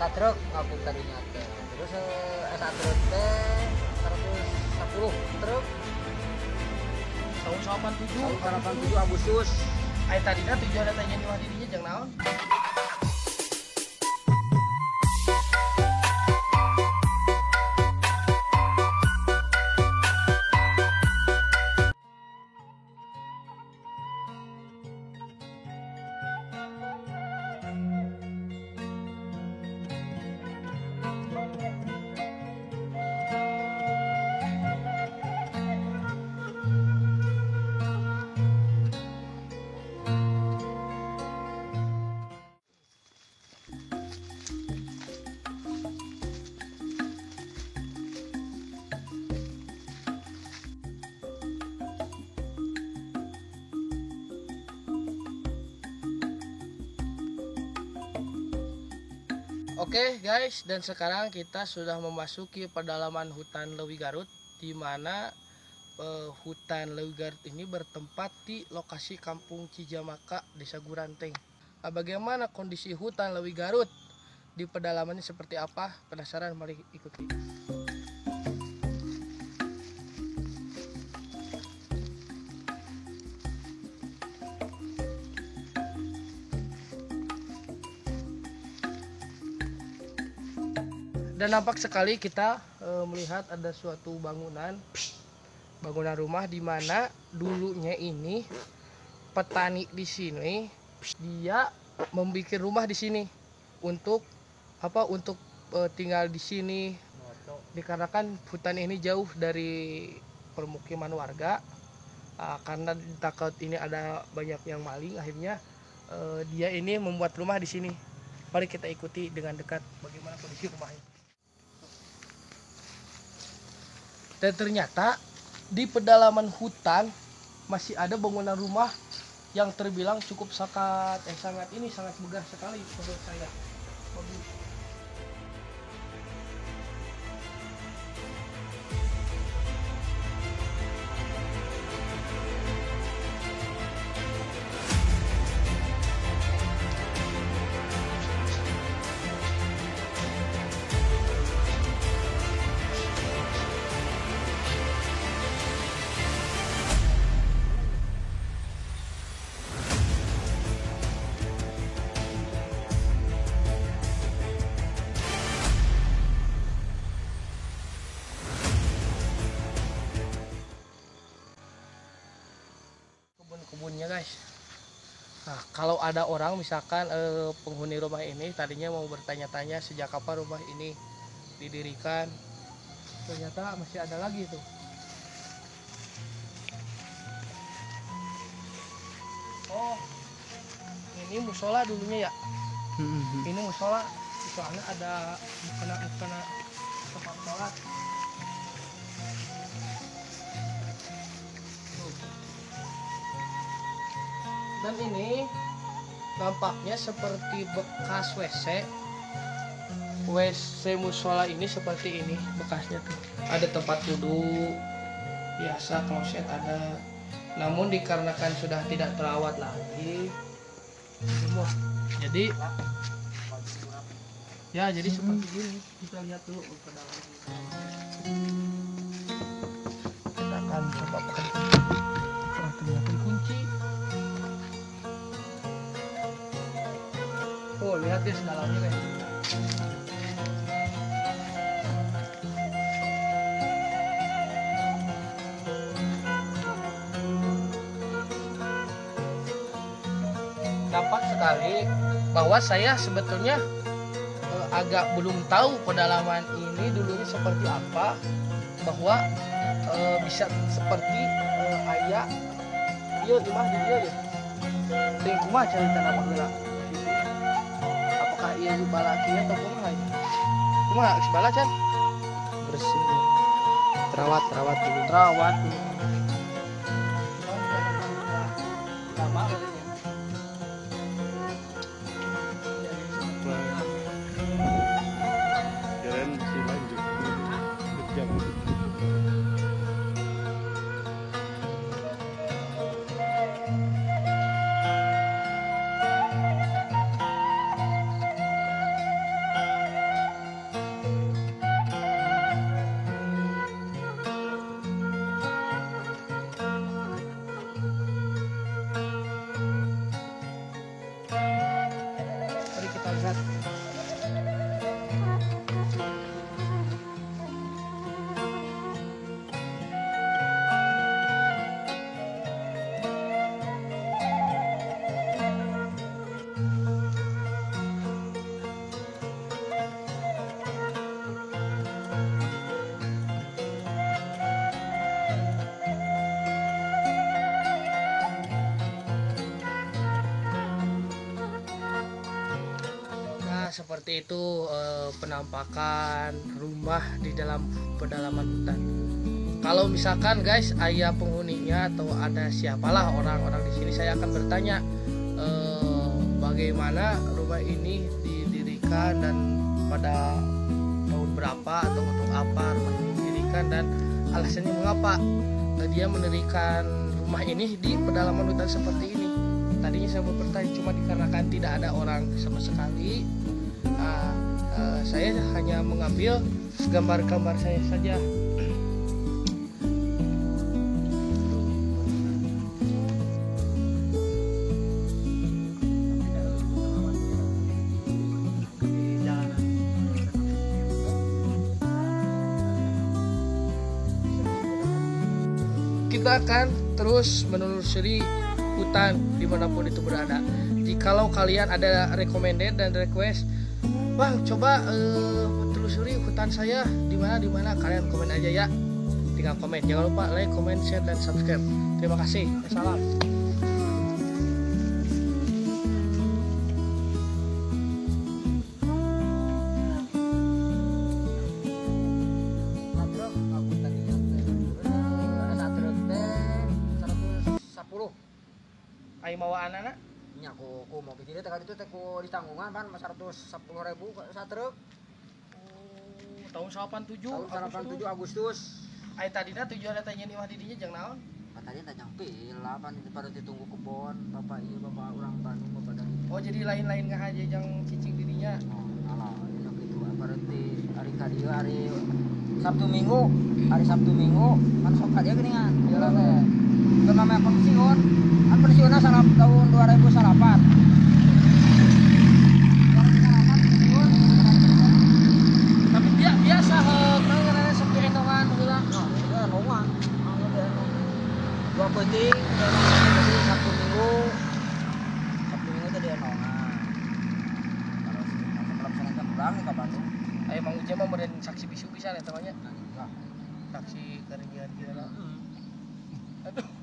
satruk ngapung tadinya teh. Terus satruk teh 110 truk tahun 87 tahun 87 Agustus. aya tadina tujuan datanya di didinya jeung naon. Oke guys, dan sekarang kita sudah memasuki pedalaman hutan Leuwi Garut, di mana hutan Leuwi Garut ini bertempat di lokasi Kampung Cijamaka, Desa Guranteng. Nah, bagaimana kondisi hutan Leuwi Garut di pedalamannya seperti apa? Penasaran? Mari ikuti. Dan nampak sekali kita melihat ada suatu bangunan rumah di mana dulunya ini petani di sini dia membuat rumah di sini untuk apa? Untuk tinggal di sini. Dikarenakan hutan ini jauh dari permukiman warga, karena takut ini ada banyak yang maling, akhirnya dia ini membuat rumah di sini. Mari kita ikuti dengan dekat bagaimana kondisi rumahnya. Dan ternyata di pedalaman hutan masih ada bangunan rumah yang terbilang cukup sangat megah sekali menurut saya. Kebunnya guys. Nah, kalau ada orang misalkan penghuni rumah ini tadinya mau bertanya-tanya sejak kapan rumah ini didirikan, ternyata masih ada lagi tuh. Oh, ini musola dulunya ya. Ini musola, soalnya ada mukena tempat sholat. Dan ini nampaknya seperti bekas WC musola ini, seperti ini bekasnya tuh. Ada tempat duduk biasa, kloset ada. Namun dikarenakan sudah tidak terawat lagi, jadi seperti ini. Kita lihat dulu ke dalam. Kita akan coba pakai kunci. Oh, lihat guys dalamnya guys. Nampak sekali bahwa saya sebetulnya agak belum tahu pedalaman ini dulunya seperti apa, bahwa bisa seperti ayah dia di mah dia ya. Ting kumaha cerita nama heula. Apakah ia bala kieu atau kumaha ya? Kumaha geus bala can? Bersih. Terawat Terawat dulu. Lama kali ya. Keren si lanjut jam. Bangsat. Seperti itu penampakan rumah di dalam pedalaman hutan. Kalau misalkan guys ayah penghuninya atau ada siapalah orang-orang di sini, saya akan bertanya bagaimana rumah ini didirikan dan pada tahun berapa atau untuk apa rumah ini didirikan dan alasannya mengapa dia mendirikan rumah ini di pedalaman hutan seperti ini. Tadinya saya mau bertanya, cuma dikarenakan tidak ada orang sama sekali. Saya hanya mengambil gambar-gambar saya saja. Kita akan terus menelusuri hutan dimanapun itu berada. Jikalau kalian ada recommended dan request, Bang, coba telusuri hutan saya di mana, kalian komen aja ya. Tinggal komen. Jangan lupa like, comment, share, dan subscribe. Terima kasih. Salam. Aku tadi nyampe saat truk teh 110. Ayo mau anak-anak? Nya aku mau pikirnya teh itu teh ku ditanggungan kan 110.000 saat truk. Tahun 87. Tahun 87 Agustus. Ayo tadinya tujuan tanya nih didinya jeung naon? Katanya tak nyampe lah pan itu pada ditunggu kebon bapak orang Bandung bapak dari. Oh, jadi lain-lain nggak aja yang cicing dirinya. Oh, alah enak itu berarti hari kadieu hari Sabtu Minggu kan sok dia geuningan ieu teh. Itu namanya pensiun. Kan pensiunna tahun 2008. Tapi dia biasa karena sepi endongan heula. Nah, dia nongan. Dia dua penting jadi Sabtu Minggu teh dia nongan. Kalau sekarang pulang ke Bandung. Ayo Mang Uje mah meureun saksi bisu bisa nih temannya. Nah, Saksi kerjaan kita. Aduh.